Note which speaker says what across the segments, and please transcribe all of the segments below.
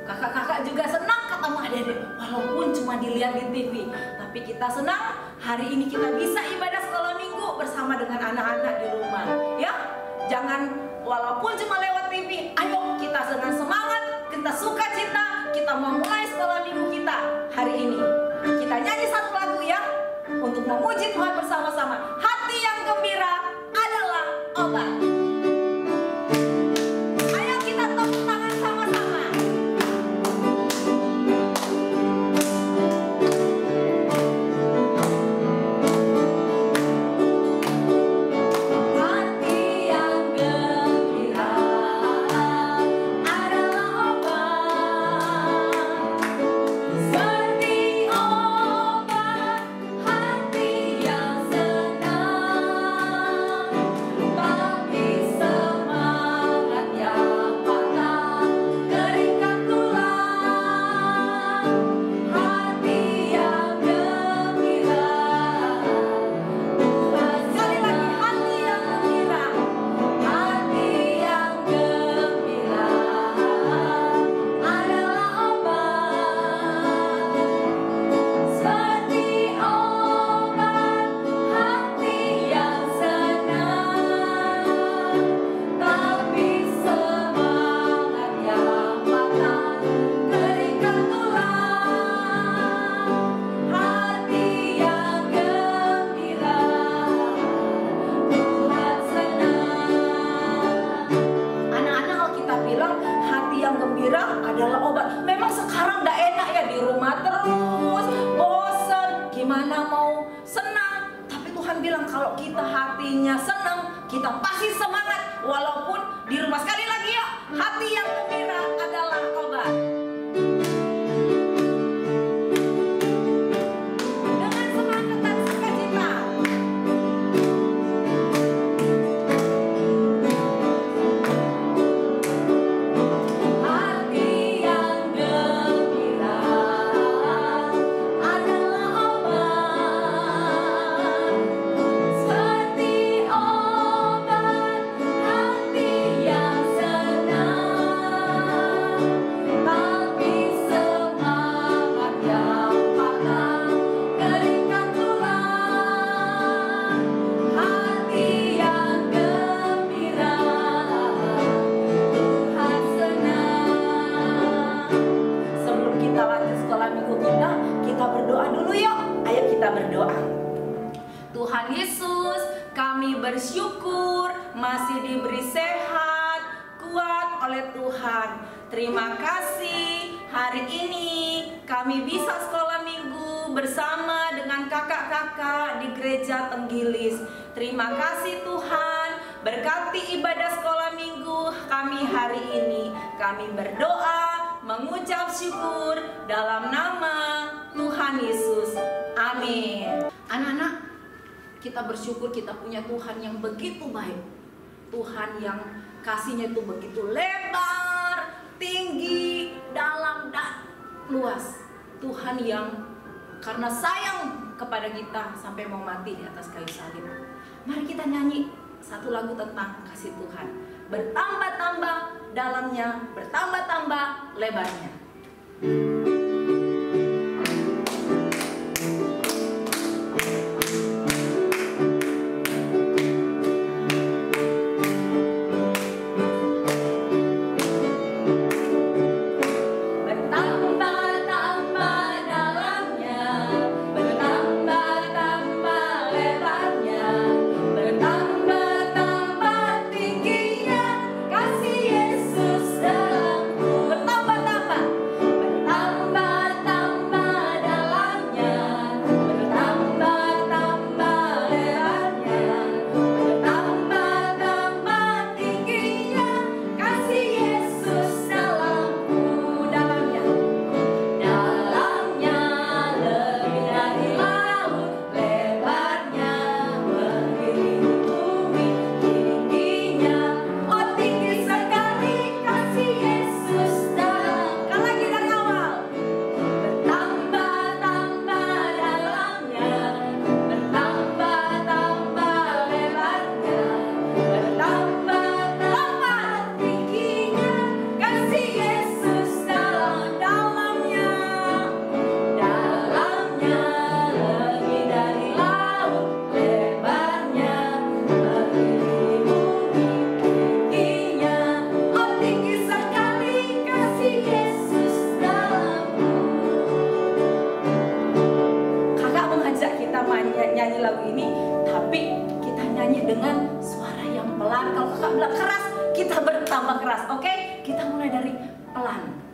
Speaker 1: Kakak-kakak juga senang ketemu adik-adik, walaupun cuma dilihat di TV. Tapi kita senang hari ini kita bisa ibadah sekolah minggu bersama dengan anak-anak di rumah. Ya, jangan walaupun cuma lewat TV. Ayo kita senang semangat, kita sukacita, kita mau mulai sekolah minggu kita hari ini. Kita nyanyi satu lagu ya, untuk memuji Tuhan bersama-sama. Hati yang gembira adalah obat. Adalah obat. Memang sekarang udah enak ya di rumah terus, bosen, gimana mau senang. Tapi Tuhan bilang kalau kita hatinya senang, kita pasti semangat walaupun di rumah. Sekali lagi ya, hati yang gembira adalah obat. Dengan semangat dan sukacita. Berdoa. Tuhan Yesus, kami bersyukur masih diberi sehat, kuat oleh Tuhan. Terima kasih hari ini kami bisa sekolah minggu bersama dengan kakak-kakak di gereja Tenggilis. Terima kasih Tuhan, berkati ibadah sekolah minggu kami hari ini. Kami berdoa, mengucap syukur dalam nama Tuhan Yesus. Amin. Anak-anak, kita bersyukur kita punya Tuhan yang begitu baik. Tuhan yang kasihnya itu begitu lebar, tinggi, dalam, dan luas. Tuhan yang karena sayang kepada kita sampai mau mati di atas kayu salib. Mari kita nyanyi satu lagu tentang kasih Tuhan. Bertambah-tambah dalamnya, bertambah-tambah lebarnya.
Speaker 2: Bertambah
Speaker 1: tambah keras. Oke, kita mulai dari pelan.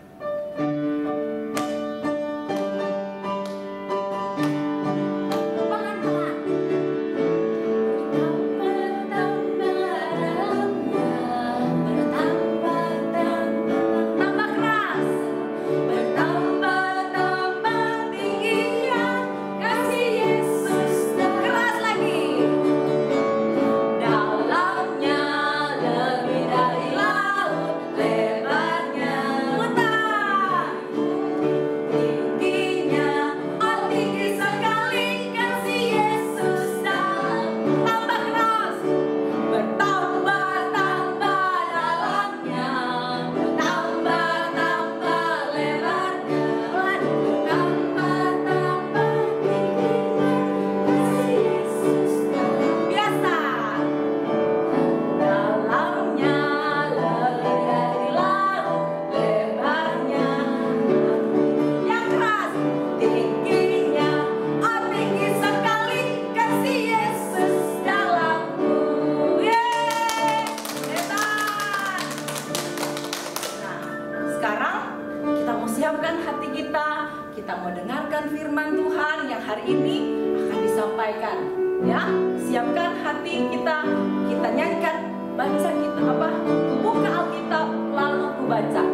Speaker 1: Kita mau dengarkan firman Tuhan yang hari ini akan disampaikan. Ya, siapkan hati kita, kita nyanyikan, baca kita buka Alkitab lalu ku baca.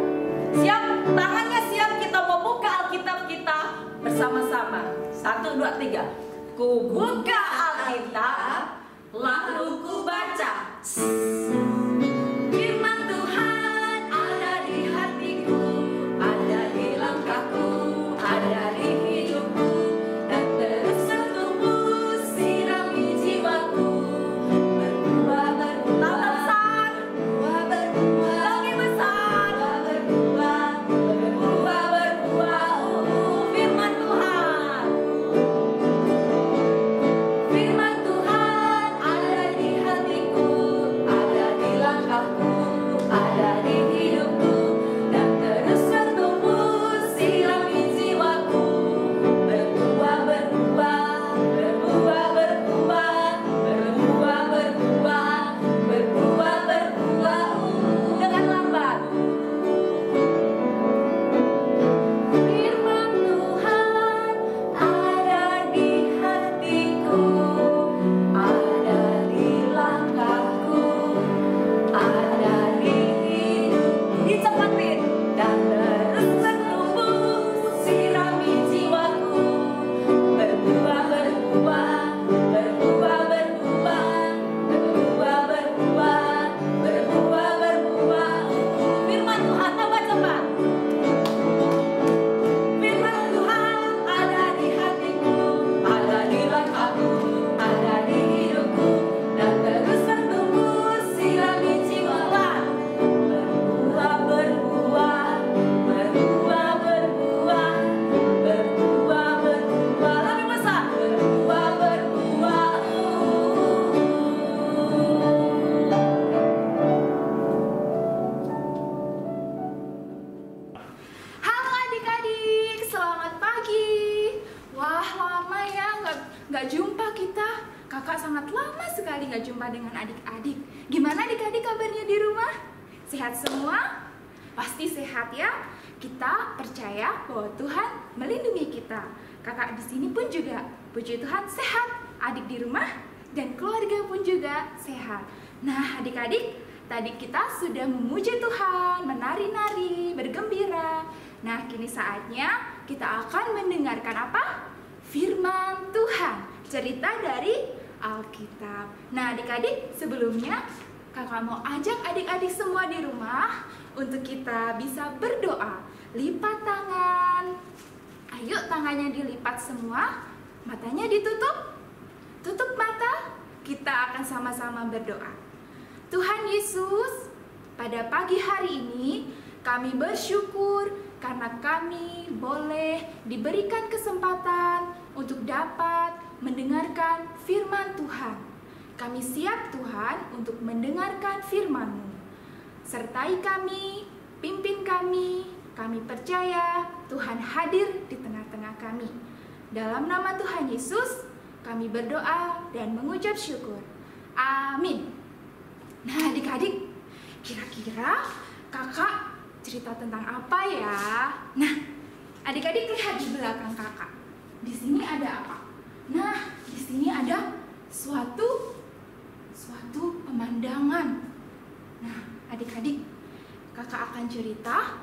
Speaker 1: Siap, tangannya siap, kita mau buka Alkitab kita bersama-sama. 1, 2, 3. Ku buka Alkitab lalu ku baca. Firman Tuhan ada di hatiku, ada di langkahku, ada di hidupku, dan terus bertumbuh sirami jiwaku. Berbuah, berbuah, berbuah, berbuah, lagi besar, berbuah, berbuah, berbuah. Firman Tuhan, firman Tuhan ada di hatiku, ada di langkahku, ada di hidupku, dan terus bertumbuh sirami jiwaku. Berbuah, berbuah, berbuah, berbuah, berbuah, berbuah, berbuah, berbuah. Dengan lambat. Firman Tuhan ada di hatiku, ada di langkahku, ada di hidupku. Dicepetin. Dan terus bertumbuh sirami jiwaku. Berbuah, berbuah, berbuah, berbuah, berbuah, berbuah, berbuah, berbuah. Firman Tuhan, tambah cepat. Firman Tuhan ada di hatiku, ada di langkahku, ada di hidupku, dan terus bertumbuh sirami jiwaku. Berbuah, berbuah, berbuah, berbuah, berbuah, berbuah. Lebih besar. Berbuah, berbuah.
Speaker 2: Halo adik-adik, selamat pagi. Wah, lama ya nggak jumpa kita. Kakak sangat lama sekali nggak jumpa dengan adik-adik. Gimana adik-adik kabarnya di rumah? Sehat semua? Pasti sehat ya. Kita percaya bahwa Tuhan melindungi kita. Kakak di sini pun juga, puji Tuhan, sehat. Adik di rumah dan keluarga pun juga sehat. Nah, adik-adik, tadi kita sudah memuji Tuhan, menari-nari, bergembira. Nah, kini saatnya kita akan mendengarkan apa? Firman Tuhan, cerita dari Alkitab. Nah, adik-adik, sebelumnya kakak mau ajak adik-adik semua di rumah untuk kita bisa berdoa. Lipat tangan. Ayo, tangannya dilipat semua, matanya ditutup. Tutup mata, kita akan sama-sama berdoa. Tuhan Yesus, pada pagi hari ini kami bersyukur karena kami boleh diberikan kesempatan untuk dapat mendengarkan firman Tuhan. Kami siap Tuhan untuk mendengarkan firman-Mu. Sertai kami, pimpin kami percaya Tuhan hadir di tengah-tengah kami. Dalam nama Tuhan Yesus, kami berdoa dan mengucap syukur. Amin. Nah adik-adik, Kira-kira kakak cerita tentang apa ya? Nah, adik-adik lihat di belakang kakak. Di sini ada apa? Nah, di sini ada suatu pemandangan. Nah, adik-adik, kakak akan cerita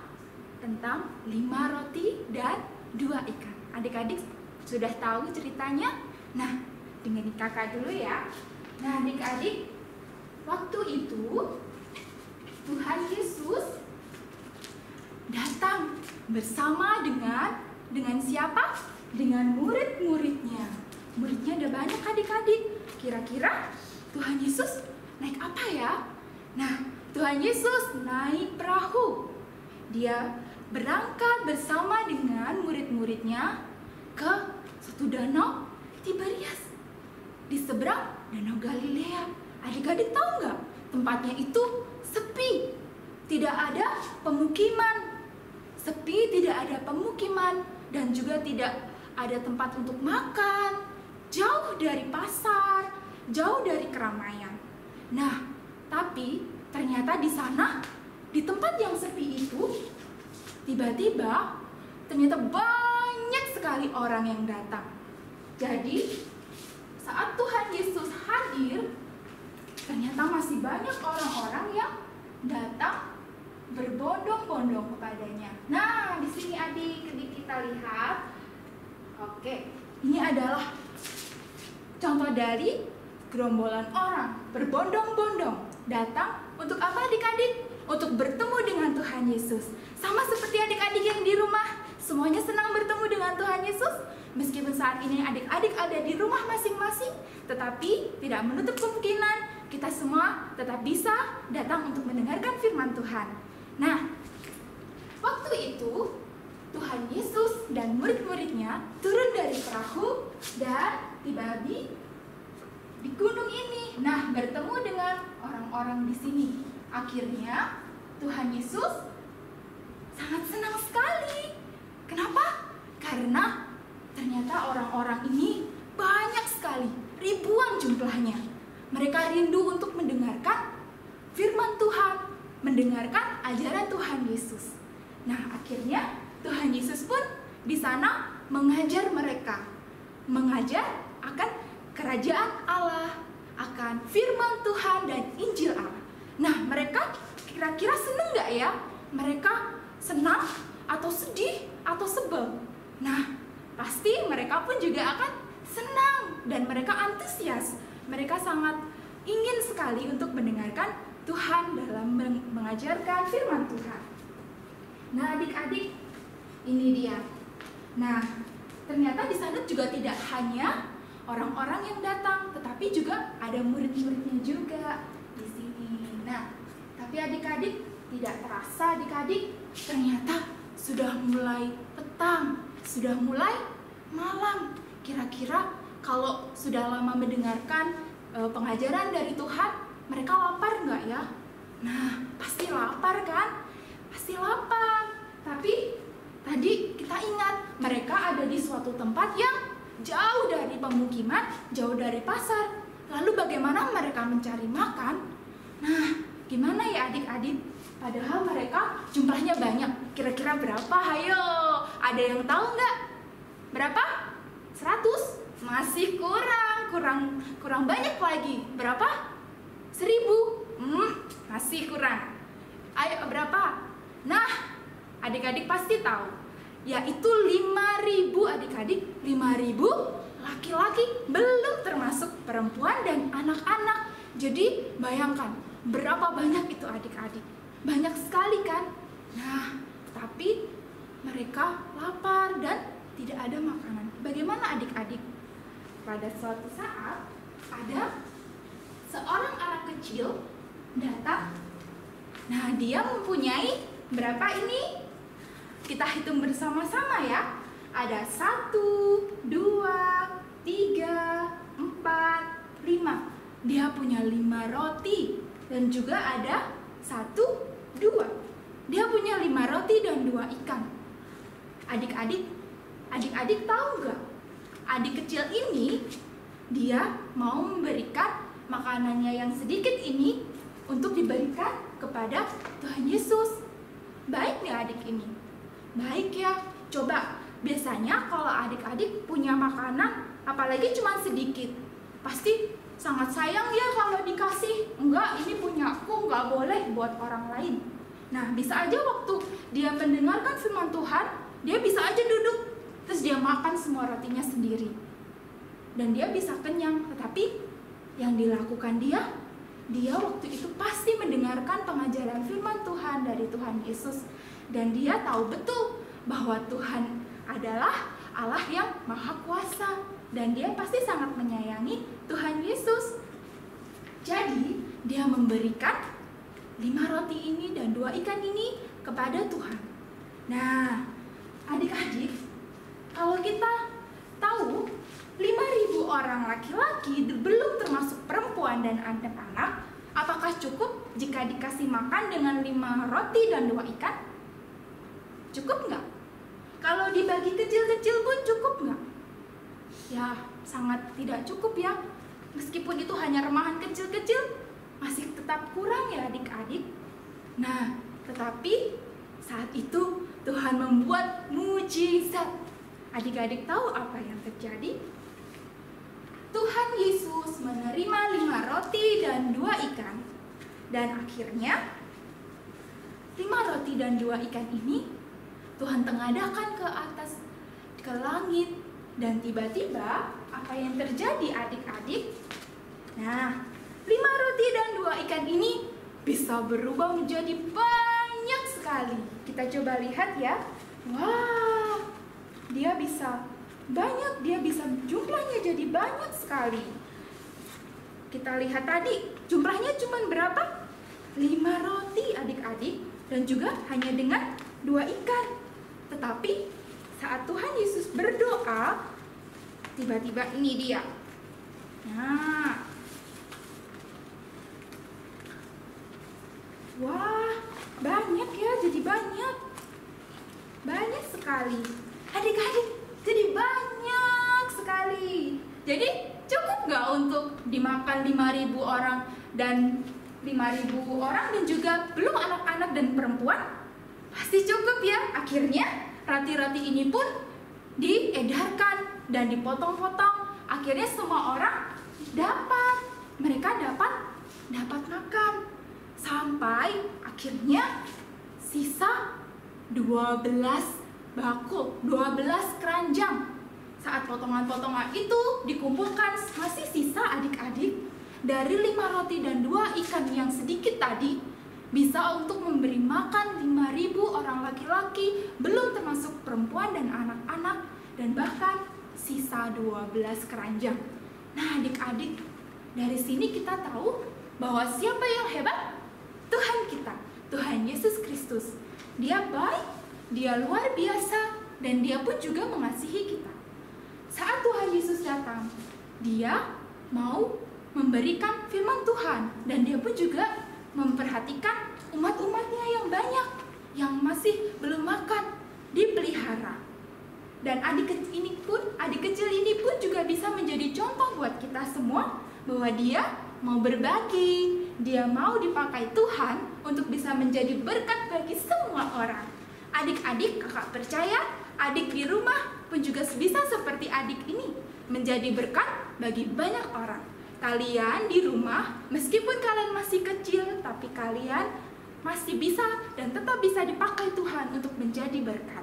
Speaker 2: tentang 5 roti dan 2 ikan. Adik-adik sudah tahu ceritanya? Nah, dengerin kakak dulu ya. Nah, adik-adik, waktu itu Tuhan Yesus datang bersama dengan siapa? Dengan murid-muridnya. Muridnya ada banyak adik-adik. Kira-kira Tuhan Yesus naik apa ya? Nah, Tuhan Yesus naik perahu. Dia berangkat bersama dengan murid-muridnya ke suatu danau Tiberias di seberang Danau Galilea. Adik-adik tahu nggak? Tempatnya itu sepi, tidak ada pemukiman. Sepi, tidak ada pemukiman, dan juga tidak ada tempat untuk makan. Jauh dari pasar, jauh dari keramaian. Nah, tapi ternyata di sana, di tempat yang sepi itu, tiba-tiba ternyata banyak sekali orang yang datang. Jadi, saat Tuhan Yesus hadir, ternyata masih banyak orang-orang yang datang berbondong-bondong kepadanya. Nah, di sini adik-adik kita lihat. Oke, ini adalah contoh dari gerombolan orang berbondong-bondong datang untuk apa adik-adik? Untuk bertemu dengan Tuhan Yesus. Sama seperti adik-adik yang di rumah, semuanya senang bertemu dengan Tuhan Yesus. Meskipun saat ini adik-adik ada di rumah masing-masing, tetapi tidak menutup kemungkinan kita semua tetap bisa datang untuk mendengarkan firman Tuhan. Nah, waktu itu Tuhan Yesus dan murid-muridnya turun dari perahu dan tiba di gunung ini. Nah, bertemu dengan orang-orang di sini. Akhirnya Tuhan Yesus sangat senang sekali. Kenapa? Karena ternyata orang-orang ini banyak sekali, ribuan jumlahnya. Mereka rindu untuk mendengarkan firman Tuhan, mendengarkan ajaran Tuhan Yesus. Nah, akhirnya Tuhan Yesus pun di sana mengajar mereka, mengajar akan kerajaan Allah, akan firman Tuhan dan Injil Allah. Nah, mereka kira-kira senang nggak ya? Mereka senang atau sedih atau sebel? Nah, pasti mereka pun juga akan senang dan mereka antusias. Mereka sangat ingin sekali untuk mendengarkan Tuhan dalam mengajarkan firman Tuhan. Nah, adik-adik, ini dia. Nah, ternyata di sana juga tidak hanya orang-orang yang datang, tetapi juga ada murid-muridnya juga di sini. Nah, tapi adik-adik tidak terasa adik-adik, ternyata sudah mulai petang, sudah mulai malam. Kira-kira kalau sudah lama mendengarkan pengajaran dari Tuhan, mereka lapar nggak ya? Nah, pasti lapar kan? Pasti lapar. Tapi tadi kita ingat, mereka ada di suatu tempat yang jauh dari pemukiman, jauh dari pasar. Lalu bagaimana mereka mencari makan? Nah, gimana ya adik-adik? Padahal mereka jumlahnya banyak. Kira-kira berapa? Hayo, ada yang tahu nggak? Berapa? 100? Masih kurang banyak lagi. Berapa? 1000? Masih kurang. Ayo, berapa? Nah, adik-adik pasti tahu. Yaitu 5.000 adik-adik. 5.000 laki-laki, belum termasuk perempuan dan anak-anak. Jadi bayangkan berapa banyak itu adik-adik. Banyak sekali kan? Nah, tapi mereka lapar dan tidak ada makanan. Bagaimana adik-adik? Pada suatu saat ada seorang anak kecil datang. Nah, dia mempunyai berapa ini? Kita hitung bersama-sama ya. Ada 1, 2, 3, 4, 5. Dia punya 5 roti dan juga ada 1, 2. Dia punya 5 roti dan 2 ikan. Adik-adik tahu nggak? Adik kecil ini dia mau memberikan makanannya yang sedikit ini untuk diberikan kepada Tuhan Yesus. Baik nggak adik ini? Baik ya. Coba, biasanya kalau adik-adik punya makanan, apalagi cuma sedikit, pasti sangat sayang ya kalau dikasih. Enggak, ini punyaku, nggak boleh buat orang lain. Nah, bisa aja waktu dia mendengarkan firman Tuhan, dia bisa aja duduk, terus dia makan semua rotinya sendiri. Dan dia bisa kenyang, tetapi yang dilakukan dia waktu itu pasti mendengarkan pengajaran firman Tuhan dari Tuhan Yesus. Dan dia tahu betul bahwa Tuhan adalah Allah yang Maha Kuasa. Dan dia pasti sangat menyayangi Tuhan Yesus. Jadi, dia memberikan 5 roti ini dan 2 ikan ini kepada Tuhan. Nah, adik-adik, kalau kita tahu 5.000 orang laki-laki belum termasuk perempuan dan anak-anak, apakah cukup jika dikasih makan dengan 5 roti dan 2 ikan? Cukup nggak? Kalau dibagi kecil-kecil pun cukup nggak? Ya, sangat tidak cukup ya. Meskipun itu hanya remahan kecil-kecil, masih tetap kurang ya adik-adik. Nah, tetapi saat itu Tuhan membuat mujizat. Adik-adik tahu apa yang terjadi? Tuhan Yesus menerima 5 roti dan 2 ikan. Dan akhirnya 5 roti dan 2 ikan ini Tuhan tengadahkan ke atas, ke langit. Dan tiba-tiba apa yang terjadi adik-adik? Nah, 5 roti dan 2 ikan ini bisa berubah menjadi banyak sekali. Kita coba lihat ya. Wah, dia bisa banyak, dia bisa jumlahnya jadi banyak sekali. Kita lihat tadi, jumlahnya cuma berapa? 5 roti adik-adik, dan juga hanya dengan 2 ikan. Tetapi saat Tuhan Yesus berdoa, tiba-tiba ini dia. Nah, wah, banyak ya, jadi banyak. Banyak sekali. Adik-adik, jadi banyak sekali. Jadi cukup nggak untuk dimakan 5.000 orang dan 5.000 orang dan juga belum anak-anak dan perempuan? Pasti cukup ya. Akhirnya roti-roti ini pun diedarkan dan dipotong-potong. Akhirnya semua orang mereka dapat makan. Sampai akhirnya sisa 12 bakul, 12 keranjang. Saat potongan-potongan itu dikumpulkan, masih sisa adik-adik dari 5 roti dan 2 ikan yang sedikit tadi, bisa untuk memberi makan 5.000 orang laki-laki, belum termasuk perempuan dan anak-anak, dan bahkan sisa 12 keranjang. Nah adik-adik, dari sini kita tahu bahwa siapa yang hebat? Tuhan kita, Tuhan Yesus Kristus. Dia baik, dia luar biasa, dan dia pun juga mengasihi kita. Saat Tuhan Yesus datang, dia mau memberikan firman Tuhan, dan dia pun juga memperhatikan umat-umatnya yang banyak, yang masih belum makan, dipelihara. Dan adik kecil ini pun juga bisa menjadi contoh buat kita semua, bahwa dia mau berbagi, dia mau dipakai Tuhan untuk bisa menjadi berkat bagi semua orang. Adik-adik, kakak percaya, adik di rumah pun juga bisa seperti adik ini, menjadi berkat bagi banyak orang. Kalian di rumah, meskipun kalian masih kecil, tapi kalian masih bisa dan tetap bisa dipakai Tuhan untuk menjadi berkat.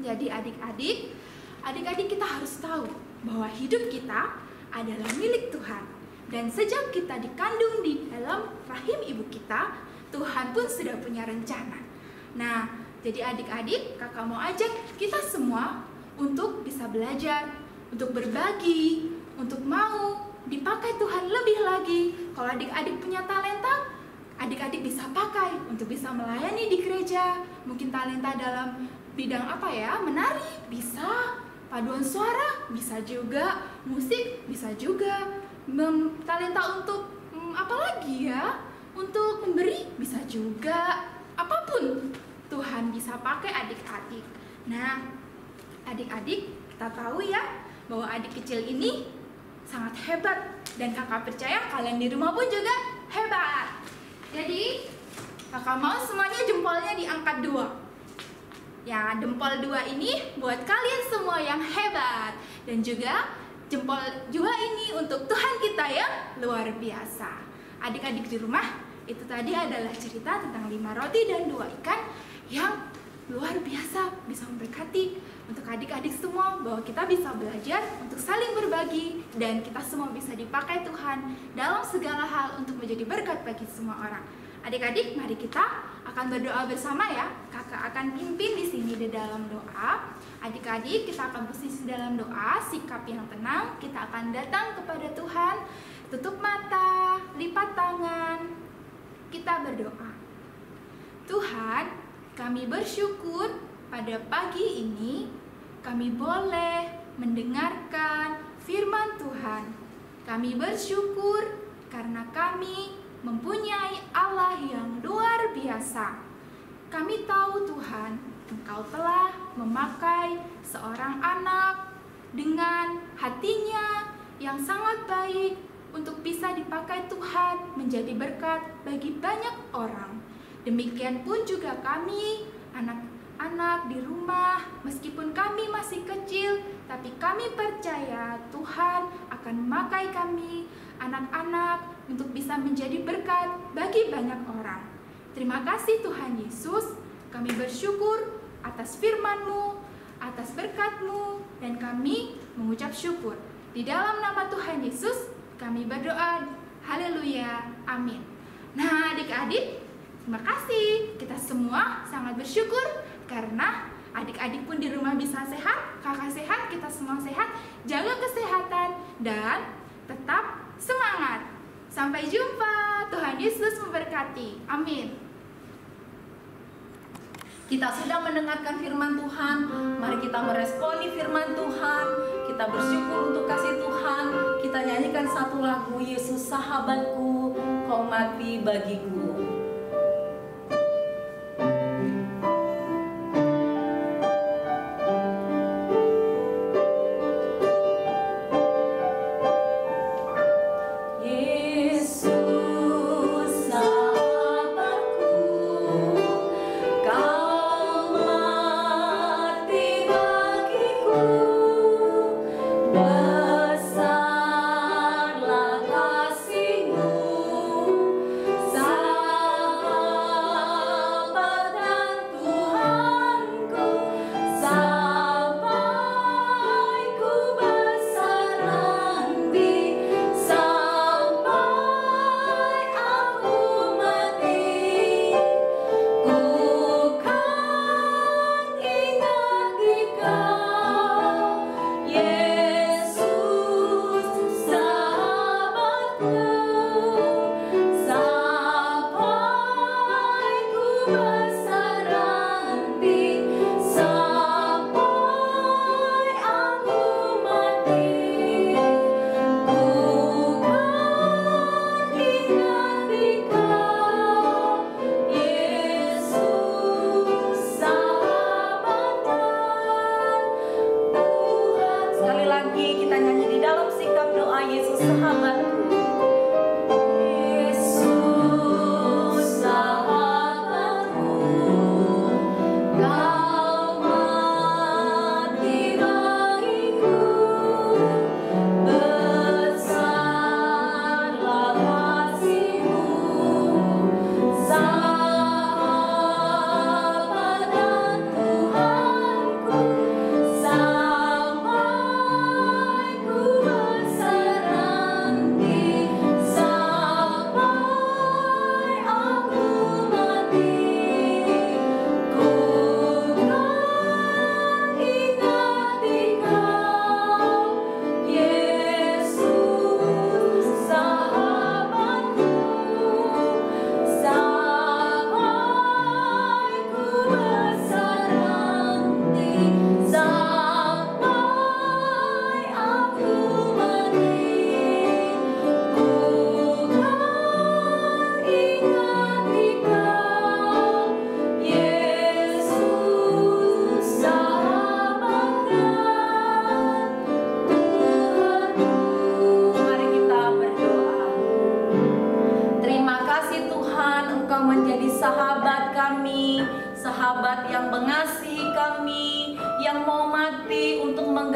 Speaker 2: Jadi adik-adik kita harus tahu bahwa hidup kita adalah milik Tuhan. Dan sejak kita dikandung di dalam rahim ibu kita, Tuhan pun sudah punya rencana. Nah, jadi adik-adik, kakak mau ajak kita semua untuk bisa belajar, untuk berbagi, untuk mau dipakai Tuhan lebih lagi. Kalau adik-adik punya talenta, adik-adik bisa pakai untuk bisa melayani di gereja. Mungkin talenta dalam bidang apa ya? Menari, bisa. Paduan suara, bisa juga. Musik, bisa juga. Talenta untuk apa lagi ya? Untuk memberi, bisa juga. Apapun Tuhan bisa pakai adik-adik. Nah, adik-adik, kita tahu ya bahwa adik kecil ini sangat hebat, dan kakak percaya kalian di rumah pun juga hebat. Jadi Kakak mau semuanya jempolnya diangkat 2. Ya, jempol 2 ini buat kalian semua yang hebat. Dan juga jempol 2 ini untuk Tuhan kita yang luar biasa. Adik-adik di rumah, itu tadi adalah cerita tentang 5 roti dan 2 ikan yang luar biasa bisa memberkati untuk adik-adik semua, bahwa kita bisa belajar untuk saling berbagi dan kita semua bisa dipakai Tuhan dalam segala hal untuk menjadi berkat bagi semua orang. Adik-adik, mari kita akan berdoa bersama ya. Kakak akan pimpin di sini di dalam doa. Adik-adik, kita akan posisi dalam doa, sikap yang tenang. Kita akan datang kepada Tuhan, tutup mata, lipat tangan. Kita berdoa. Tuhan, kami bersyukur pada pagi ini kami boleh mendengarkan firman Tuhan. Kami bersyukur karena kami mempunyai Allah yang luar biasa. Kami tahu Tuhan, Engkau telah memakai seorang anak dengan hatinya yang sangat baik untuk bisa dipakai Tuhan menjadi berkat bagi banyak orang. Demikian pun juga kami, anak-anak di rumah, meskipun kami masih kecil, tapi kami percaya Tuhan akan memakai kami, anak-anak, untuk bisa menjadi berkat bagi banyak orang. Terima kasih Tuhan Yesus, kami bersyukur atas firman-Mu, atas berkat-Mu, dan kami mengucap syukur. Di dalam nama Tuhan Yesus, kami berdoa, haleluya, amin. Nah adik-adik, terima kasih. Kita semua sangat bersyukur karena adik-adik pun di rumah bisa sehat, kakak sehat, kita semua sehat. Jaga kesehatan dan tetap semangat. Sampai jumpa. Tuhan Yesus memberkati. Amin.
Speaker 1: Kita sudah mendengarkan firman Tuhan. Mari kita meresponi firman Tuhan. Kita bersyukur untuk kasih Tuhan. Kita nyanyikan satu lagu, Yesus sahabatku, kau mati bagiku. menjadi sahabat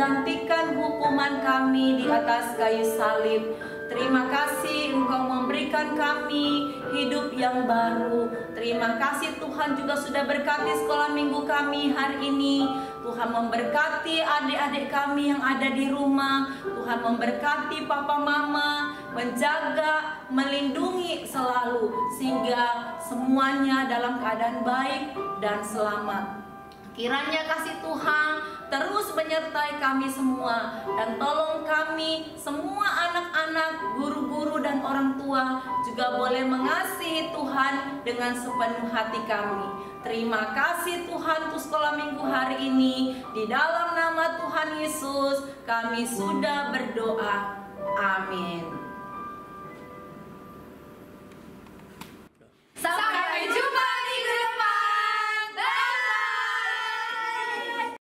Speaker 1: menggantikan hukuman kami di atas kayu salib. Terima kasih Engkau memberikan kami hidup yang baru. Terima kasih Tuhan juga sudah berkati sekolah minggu kami hari ini. Tuhan memberkati adik-adik kami yang ada di rumah. Tuhan memberkati papa mama, menjaga, melindungi selalu, sehingga semuanya dalam keadaan baik dan selamat. Kiranya kasih Tuhan terus menyertai kami semua, dan tolong kami semua anak-anak, guru-guru dan orang tua juga boleh mengasihi Tuhan dengan sepenuh hati kami. Terima kasih Tuhan untuk sekolah minggu hari ini. Di dalam nama Tuhan Yesus kami sudah berdoa. Amin.